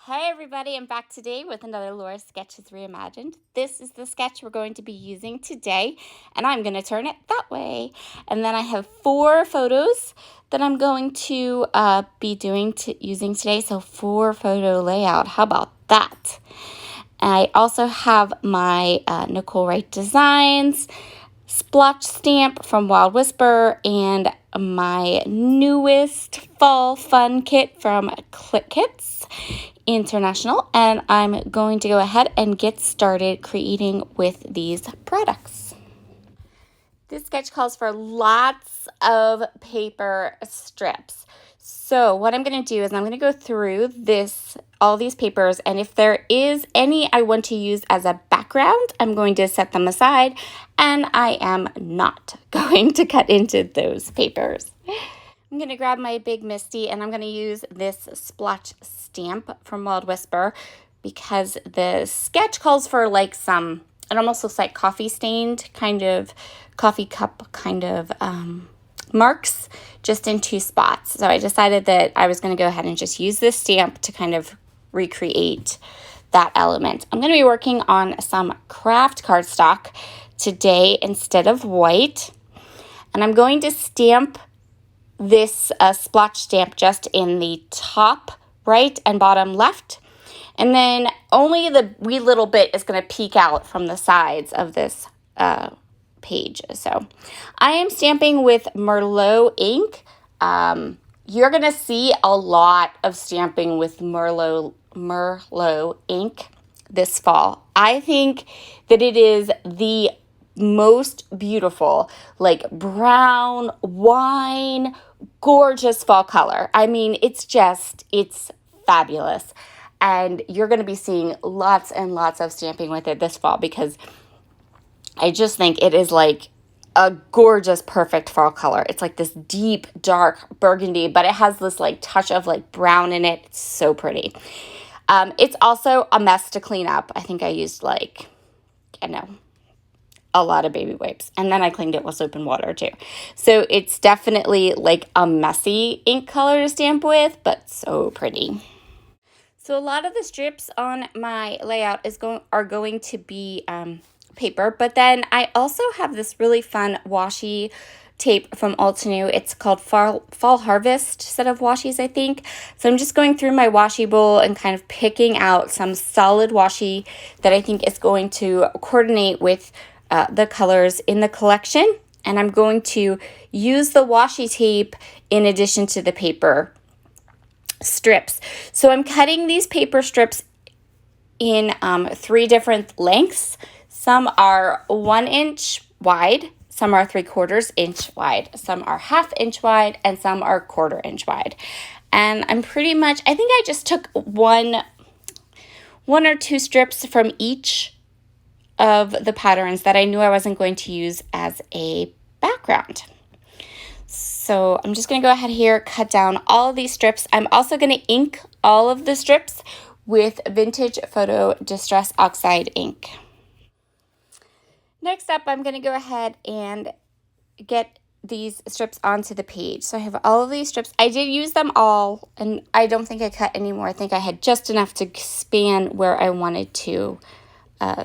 Hey everybody, I'm back today with another Laura Sketches Reimagined. This is the sketch we're going to be using today, and I'm going to turn it that way. And then I have 4 photos that I'm going to be using today, so 4 photo layout. How about that? I also have my Nicole Wright Designs splotch stamp from Wild Whisper and my newest fall fun kit from Click Kits International, and I'm going to go ahead and get started creating with these products. This sketch calls for lots of paper strips. So what I'm going to do is I'm going to go through all these papers, and if there is any I want to use as a background, I'm going to set them aside, and I am not going to cut into those papers. I'm going to grab my Big Misty, and I'm going to use this splotch stamp from Wild Whisper because the sketch calls for like it almost looks like coffee stained, kind of coffee cup kind of marks just in 2 spots. So I decided that I was going to go ahead and just use this stamp to kind of recreate that element. I'm going to be working on some craft cardstock today instead of white, and I'm going to stamp this splotch stamp just in the top right and bottom left, and then only the wee little bit is going to peek out from the sides of this page. So I am stamping with Merlot ink. You're going to see a lot of stamping with Merlot ink this fall. I think that it is the most beautiful, like brown wine, gorgeous fall color. I mean, it's fabulous. And you're going to be seeing lots and lots of stamping with it this fall because I just think it is like a gorgeous, perfect fall color. It's like this deep, dark burgundy, but it has this like touch of like brown in it. It's so pretty. It's also a mess to clean up. I think I used a lot of baby wipes, and then I cleaned it with soap and water too. So it's definitely like a messy ink color to stamp with, but so pretty. So a lot of the strips on my layout are going to be paper, but then I also have this really fun washi tape from Altenew. It's called Fall Harvest set of washies, I think. So I'm just going through my washi bowl and kind of picking out some solid washi that I think is going to coordinate with the colors in the collection, and I'm going to use the washi tape in addition to the paper strips. So I'm cutting these paper strips in 3 different lengths. Some are 1 inch wide, some are 3/4 inch wide, some are 1/2 inch wide, and some are 1/4 inch wide. And I think I just took one or 2 strips from each of the patterns that I knew I wasn't going to use as a background. So I'm just going to go ahead here, cut down all of these strips. I'm also going to ink all of the strips with Vintage Photo Distress Oxide ink. Next up, I'm going to go ahead and get these strips onto the page. So I have all of these strips. I did use them all, and I don't think I cut any more. I think I had just enough to span where I wanted to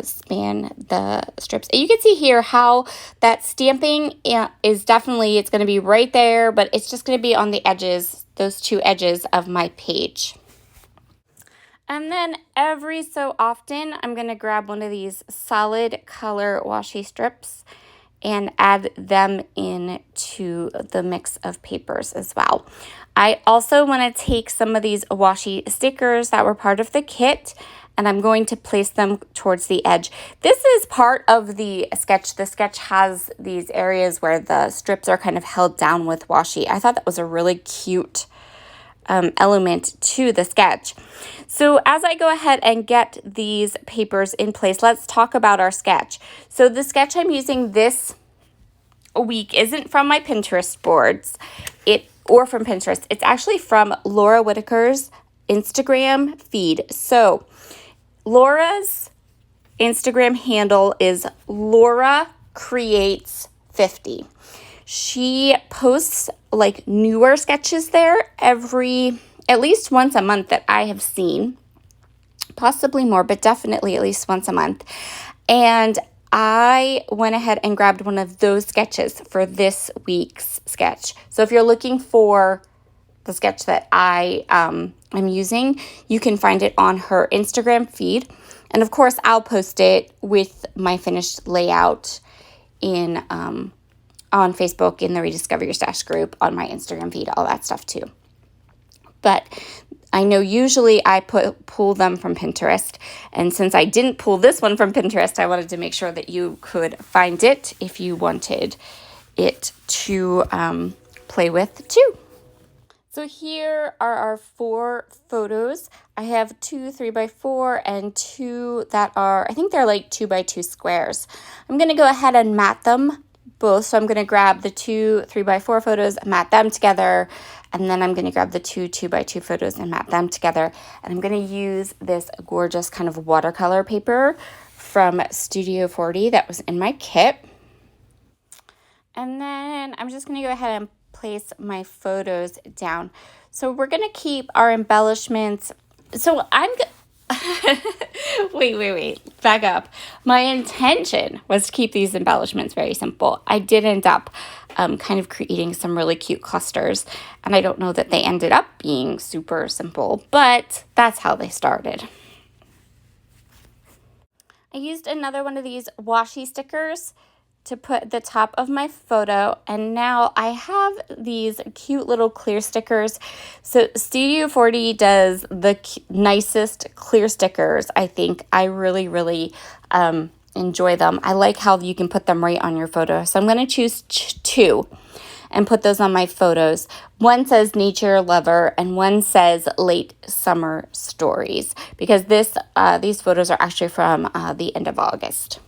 span the strips. You can see here how that stamping is definitely, it's going to be right there, but it's just going to be on the edges, those 2 edges of my page. And then every so often, I'm going to grab one of these solid color washi strips and add them into the mix of papers as well. I also want to take some of these washi stickers that were part of the kit, and I'm going to place them towards the edge. This is part of the sketch. The sketch has these areas where the strips are kind of held down with washi. I thought that was a really cute element to the sketch. So as I go ahead and get these papers in place, let's talk about our sketch. So the sketch I'm using this week isn't from my Pinterest boards or from Pinterest. It's actually from Laura Whitaker's Instagram feed. So Laura's Instagram handle is Laura Creates 50. She posts like newer sketches there at least once a month that I have seen. possibly more, but definitely at least once a month. And I went ahead and grabbed one of those sketches for this week's sketch. So if you're looking for the sketch that I am using, you can find it on her Instagram feed. And of course, I'll post it with my finished layout in on Facebook, in the Rediscover Your Stash group, on my Instagram feed, all that stuff too. But I know usually I pull them from Pinterest. And since I didn't pull this one from Pinterest, I wanted to make sure that you could find it if you wanted it to play with too. So here are our 4 photos. I have 2 3x4 and 2 that are, I think they're like 2x2 squares. I'm going to go ahead and mat them both. So I'm going to grab the 2 3x4 photos, mat them together, and then I'm going to grab the 2 2x2 photos and mat them together. And I'm going to use this gorgeous kind of watercolor paper from Studio 40 that was in my kit. And then I'm just going to go ahead and place my photos down. So we're going to keep our embellishments. So wait, back up. My intention was to keep these embellishments very simple. I did end up kind of creating some really cute clusters, and I don't know that they ended up being super simple, but that's how they started. I used another one of these washi stickers to put the top of my photo, and now I have these cute little clear stickers. So Studio 40 does the nicest clear stickers. I think I really enjoy them. I like how you can put them right on your photo. So I'm going to choose 2 and put those on my photos. One says Nature Lover and one says Late Summer Stories, because these photos are actually from the end of August.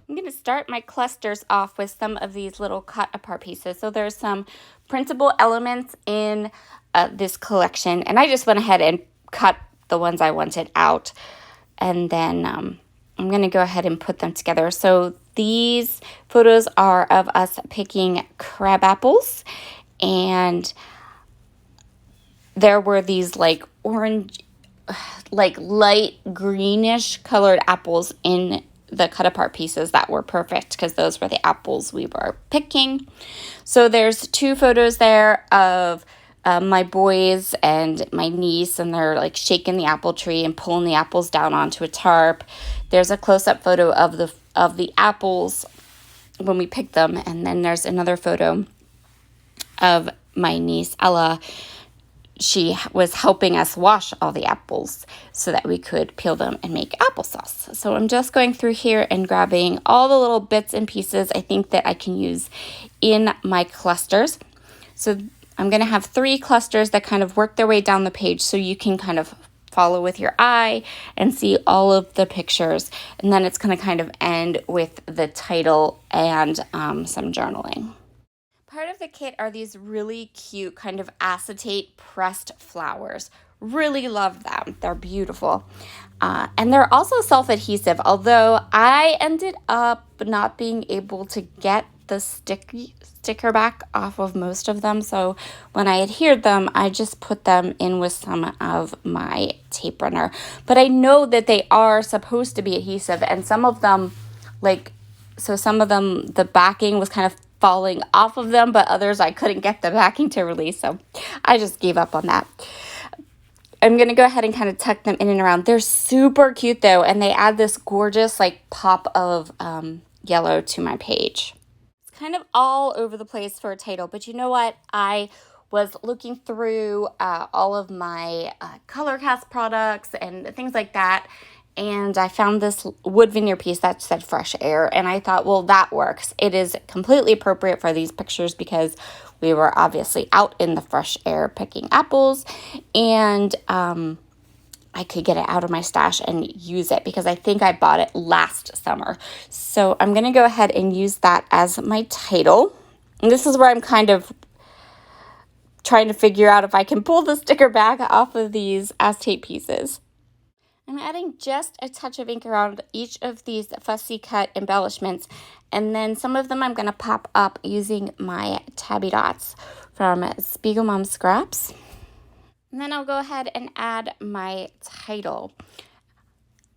I'm going to start my clusters off with some of these little cut apart pieces. So there's some printable elements in this collection, and I just went ahead and cut the ones I wanted out. And then I'm going to go ahead and put them together. So these photos are of us picking crab apples, and there were these like orange, like light greenish colored apples in the cut apart pieces that were perfect because those were the apples we were picking. So there's 2 photos there of my boys and my niece, and they're like shaking the apple tree and pulling the apples down onto a tarp. There's a close-up photo of the apples when we picked them, and then there's another photo of my niece Ella. She was helping us wash all the apples so that we could peel them and make applesauce. So I'm just going through here and grabbing all the little bits and pieces I think that I can use in my clusters. So I'm going to have 3 clusters that kind of work their way down the page so you can kind of follow with your eye and see all of the pictures. And then it's going to kind of end with the title and some journaling. Part of the kit are these really cute kind of acetate pressed flowers. Really love them. They're beautiful. And they're also self-adhesive, although I ended up not being able to get the sticker back off of most of them. So when I adhered them, I just put them in with some of my tape runner. But I know that they are supposed to be adhesive, and some of them, the backing was kind of falling off of them, but others I couldn't get the backing to release, so I just gave up on that. I'm going to go ahead and kind of tuck them in and around. They're super cute though, and they add this gorgeous like pop of yellow to my page. It's kind of all over the place for a title, but you know what? I was looking through all of my color cast products and things like that, and I found this wood veneer piece that said Fresh Air, and I thought, well, that works. It is completely appropriate for these pictures because we were obviously out in the fresh air picking apples, and I could get it out of my stash and use it because I think I bought it last summer. So I'm going to go ahead and use that as my title. And this is where I'm kind of trying to figure out if I can pull the sticker back off of these acetate pieces. I'm adding just a touch of ink around each of these fussy cut embellishments, and then some of them I'm going to pop up using my tabby dots from Spiegel Mom Scraps. And then I'll go ahead and add my title.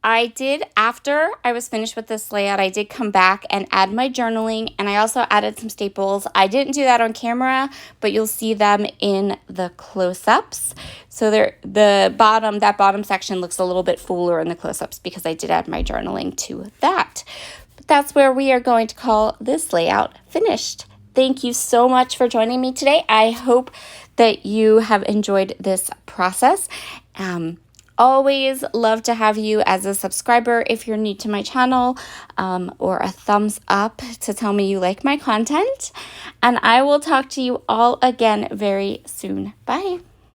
I did, after I was finished with this layout, I did come back and add my journaling, and I also added some staples. I didn't do that on camera, but you'll see them in the close-ups. So that bottom section looks a little bit fuller in the close-ups because I did add my journaling to that. But that's where we are going to call this layout finished. Thank you so much for joining me today. I hope that you have enjoyed this process. Always love to have you as a subscriber if you're new to my channel, or a thumbs up to tell me you like my content. And I will talk to you all again very soon. Bye.